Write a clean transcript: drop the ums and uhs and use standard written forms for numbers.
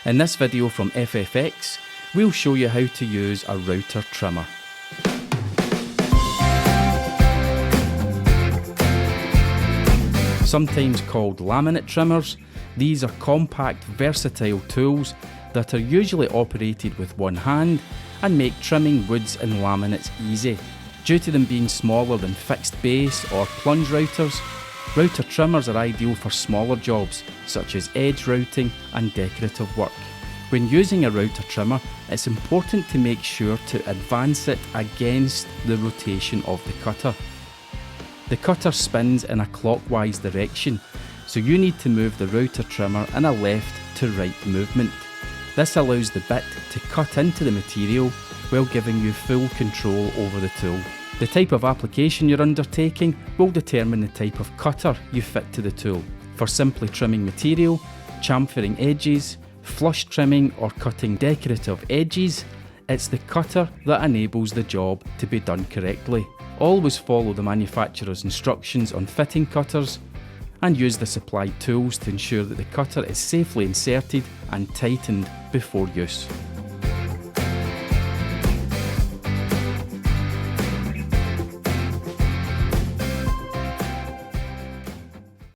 In this video from FFX, we'll show you how to use a router trimmer. Sometimes called laminate trimmers, these are compact, versatile tools that are usually operated with one hand and make trimming woods and laminates easy. Due to them being smaller than fixed base or plunge routers, router trimmers are ideal for smaller jobs such as edge routing and decorative work. When using a router trimmer, it's important to make sure to advance it against the rotation of the cutter. The cutter spins in a clockwise direction, so you need to move the router trimmer in a left to right movement. This allows the bit to cut into the material while giving you full control over the tool. The type of application you're undertaking will determine the type of cutter you fit to the tool. For simply trimming material, chamfering edges, flush trimming or cutting decorative edges, it's the cutter that enables the job to be done correctly. Always follow the manufacturer's instructions on fitting cutters and use the supplied tools to ensure that the cutter is safely inserted and tightened before use.